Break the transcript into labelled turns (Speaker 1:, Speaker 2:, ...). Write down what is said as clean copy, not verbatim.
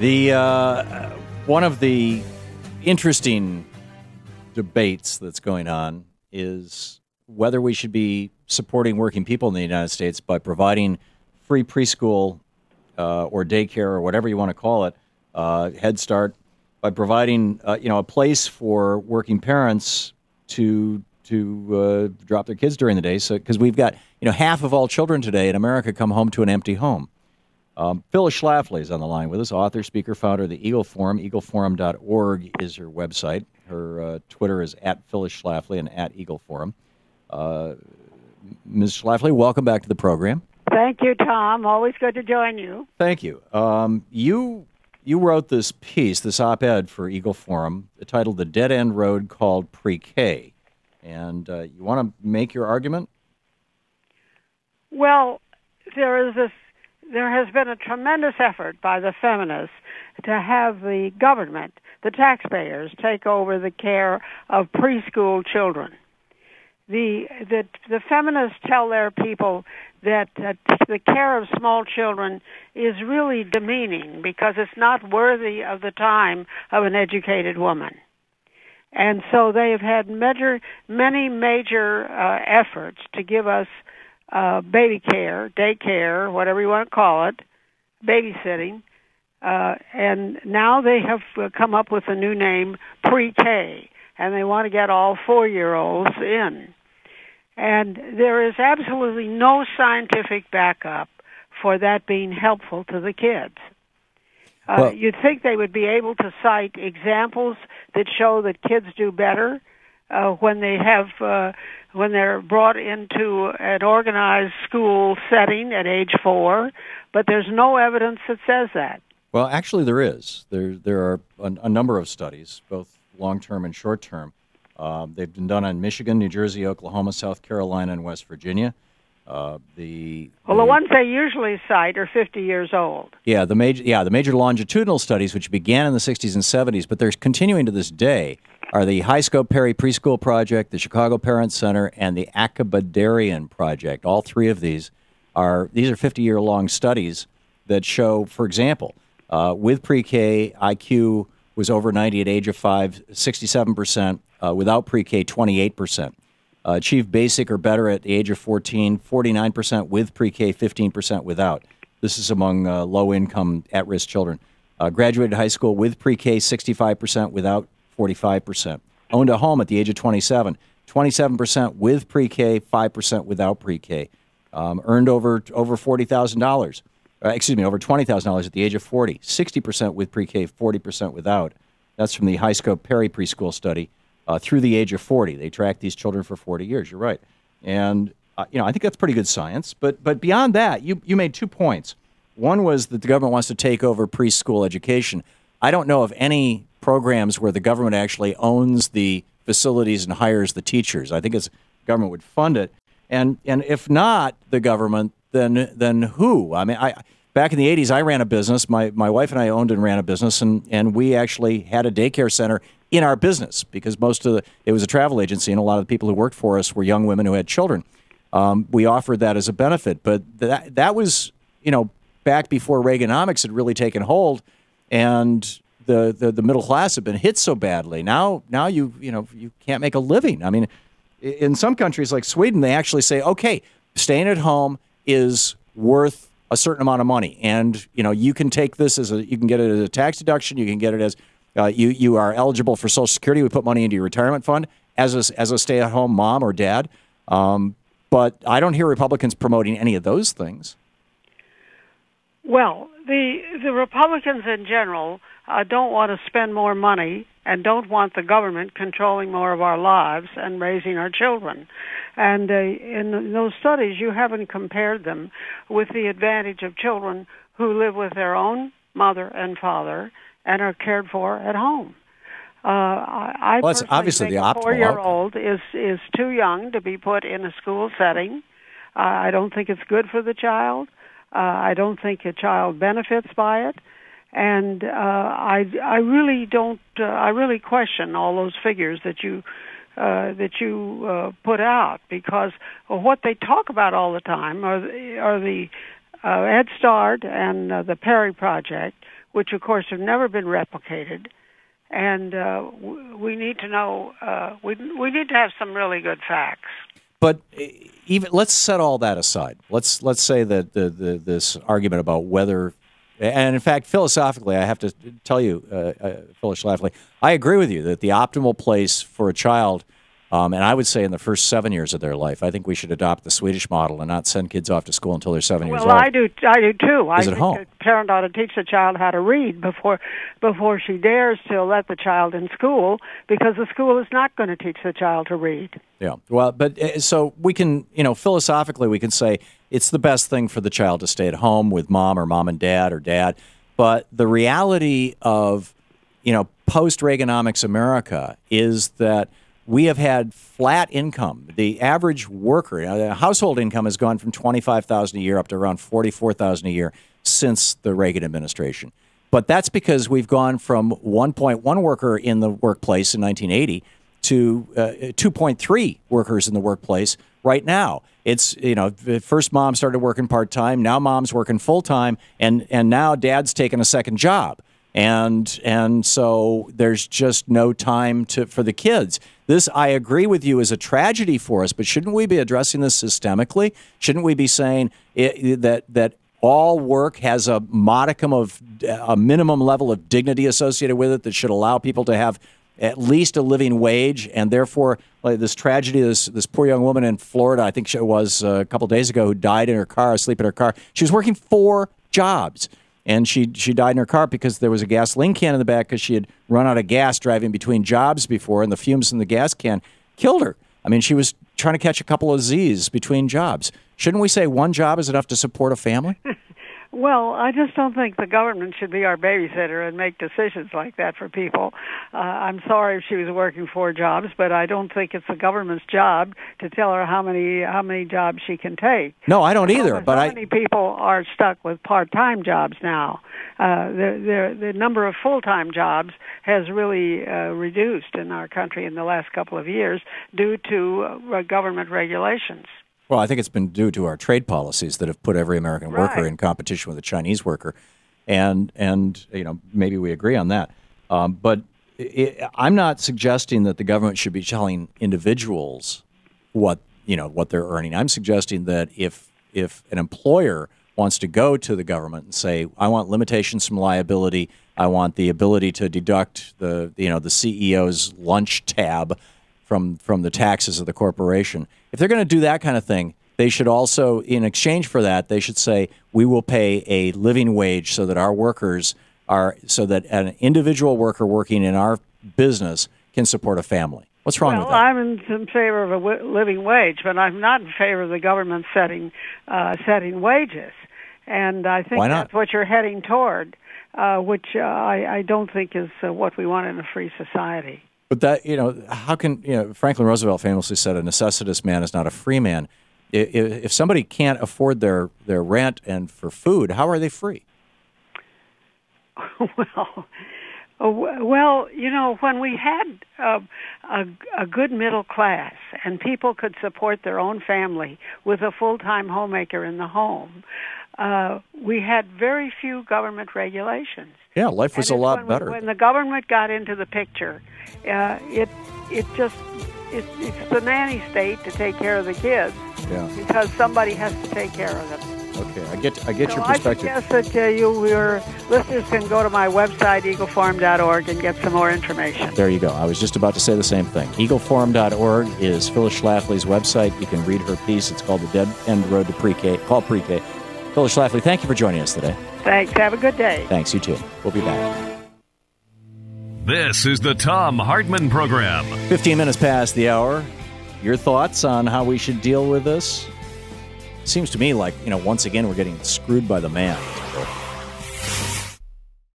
Speaker 1: The one of the interesting debates that's going on is whether we should be supporting working people in the United States by providing free preschool or daycare or whatever you want to call it, Head Start, by providing a place for working parents to drop their kids during the day. So because we've got half of all children today in America come home to an empty home. Phyllis Schlafly is on the line with us, author, speaker, founder of the Eagle Forum. EagleForum.org is her website. Her Twitter is @Phyllis Schlafly and @EagleForum. Ms. Schlafly, welcome back to the program.
Speaker 2: Thank you, Tom. Always good to join you.
Speaker 1: Thank you. You wrote this piece, this op-ed for Eagle Forum, titled "The Dead End Road Called Pre-K," and you want to make your argument?
Speaker 2: Well, there has been a tremendous effort by the feminists to have the government, the taxpayers, take over the care of preschool children. The feminists tell their people that the care of small children is really demeaning because it's not worthy of the time of an educated woman. And so they have had many major efforts to give us baby care, daycare, whatever you want to call it, babysitting, and now they have come up with a new name, pre-K, and they want to get all 4-year-olds in. And there is absolutely no scientific backup for that being helpful to the kids. You'd think they would be able to cite examples that show that kids do better when they're brought into an organized school setting at age 4, but there's no evidence that says that.
Speaker 1: Well, actually, there is. There are a number of studies, both long-term and short-term. They've been done in Michigan, New Jersey, Oklahoma, South Carolina, and West Virginia. The
Speaker 2: ones they usually cite are 50 years old.
Speaker 1: Yeah, the major longitudinal studies, which began in the 60s and 70s, but they're continuing to this day, are the High Scope Perry Preschool Project, the Chicago Parent Center, and the Acabadarian Project. All three of these are 50-year-long studies that show, for example, with pre-K, IQ was over 90 at age of 5, 67%. Without pre-K, 28%. Achieved basic or better at the age of 14, 49% with pre-K, 15% without. This is among low-income, at-risk children. Graduated high school with pre-K, 65% without, 45%. Owned a home at the age of 27, 27% with pre-K, 5% without pre-K. Earned over $40,000. Over $20,000 at the age of 40, 60% with pre-K, 40% without. That's from the High Scope Perry Preschool Study. Through the age of 40. They tracked these children for 40 years. You're right. And, I think that's pretty good science. But beyond that, you made 2 points. One was that the government wants to take over preschool education. I don't know of any programs where the government actually owns the facilities and hires the teachers. I think the government would fund it. And if not the government, then who? I mean, back in the 80s, I ran a business. My wife and I owned and ran a business, and we actually had a daycare center in our business because it was a travel agency, and a lot of the people who worked for us were young women who had children. We offered that as a benefit, but that was back before Reaganomics had really taken hold, and the middle class had been hit so badly. Now you can't make a living. I mean, in some countries like Sweden, they actually say, okay, staying at home is worth a certain amount of money, and you can take this you can get it as a tax deduction. You can get it as you are eligible for Social Security. We put money into your retirement fund as a stay-at-home mom or dad. But I don't hear Republicans promoting any of those things.
Speaker 2: Well, the Republicans in general don't want to spend more money and don't want the government controlling more of our lives and raising our children. And in those studies, you haven't compared them with the advantage of children who live with their own mother and father and are cared for at home. I personally think a 4-year-old is too young to be put in a school setting. I don't think it's good for the child. I don't think a child benefits by it. And I really don't. I really question all those figures that you put out, because what they talk about all the time are the Head Start and the Perry Project, which of course have never been replicated. And we need to know, we need to have some really good facts.
Speaker 1: But even let's set all that aside. Let's say that this argument about whether, and in fact, philosophically, I have to tell you, Phyllis Schlafly, I agree with you that the optimal place for a child, and I would say in the first 7 years of their life, I think we should adopt the Swedish model and not send kids off to school until they're 7 years old.
Speaker 2: Well, I do too.
Speaker 1: Is at home.
Speaker 2: A parent ought to teach the child how to read before she dares to let the child in school, because the school is not going to teach the child to read.
Speaker 1: Yeah. Well, but so we can, philosophically, we can say it's the best thing for the child to stay at home with mom or mom and dad or dad. But the reality of, post-Reaganomics America is that we have had flat income. The average worker, household income has gone from $25,000 a year up to around $44,000 a year since the Reagan administration. But that's because we've gone from 1.1 worker in the workplace in 1980 to 2.3 workers in the workplace right now. It's, first mom started working part-time, now mom's working full-time, and now dad's taking a second job. And so there's just no time for the kids. This, I agree with you, is a tragedy for us, but shouldn't we be addressing this systemically? Shouldn't we be saying that all work has a modicum of a minimum level of dignity associated with it that should allow people to have at least a living wage, and therefore this tragedy, this poor young woman in Florida, I think it was a couple days ago, who died in her car, asleep in her car. She was working 4 jobs. And she died in her car because there was a gasoline can in the back because she had run out of gas driving between jobs before, and the fumes in the gas can killed her. I mean, she was trying to catch a couple of Z's between jobs. Shouldn't we say one job is enough to support a family?
Speaker 2: Well, I just don't think the government should be our babysitter and make decisions like that for people. I'm sorry if she was working 4 jobs, but I don't think it's the government's job to tell her how many jobs she can take.
Speaker 1: No, I don't either. But
Speaker 2: many people are stuck with part-time jobs now. The number of full-time jobs has really reduced in our country in the last couple of years due to government regulations.
Speaker 1: Well, I think it's been due to our trade policies that have put every American worker in competition with a Chinese worker, and maybe we agree on that. But I'm not suggesting that the government should be telling individuals what they're earning. I'm suggesting that if an employer wants to go to the government and say, I want limitations from liability, I want the ability to deduct the CEO's lunch tab from the taxes of the corporation. If they're going to do that kind of thing, they should also, in exchange for that, they should say, we will pay a living wage so that our workers so that an individual worker working in our business can support a family. What's wrong with that?
Speaker 2: I'm in favor of a living wage, but I'm not in favor of the government setting wages. And I think that's what you're heading toward, which I don't think is what we want in a free society.
Speaker 1: But that, how can, Franklin Roosevelt famously said, a necessitous man is not a free man. If somebody can't afford their rent and for food, how are they free?
Speaker 2: Well, when we had a good middle class and people could support their own family with a full-time homemaker in the home, we had very few government regulations.
Speaker 1: Yeah, life was a lot better.
Speaker 2: When the government got into the picture, it's the nanny state to take care of the kids because somebody has to take care of them.
Speaker 1: Okay, I get your perspective.
Speaker 2: I suggest that your listeners can go to my website, eagleforum.org, and get some more information.
Speaker 1: There you go. I was just about to say the same thing. eagleforum.org is Phyllis Schlafly's website. You can read her piece. It's called The Dead End Road to Pre-K, called Pre-K. Phyllis Schlafly, thank you for joining us today.
Speaker 2: Thanks. Have a good day.
Speaker 1: Thanks, you too. We'll be back.
Speaker 3: This is the Thom Hartmann Program.
Speaker 1: 15 minutes past the hour. Your thoughts on how we should deal with this? Seems to me like, once again, we're getting screwed by the man.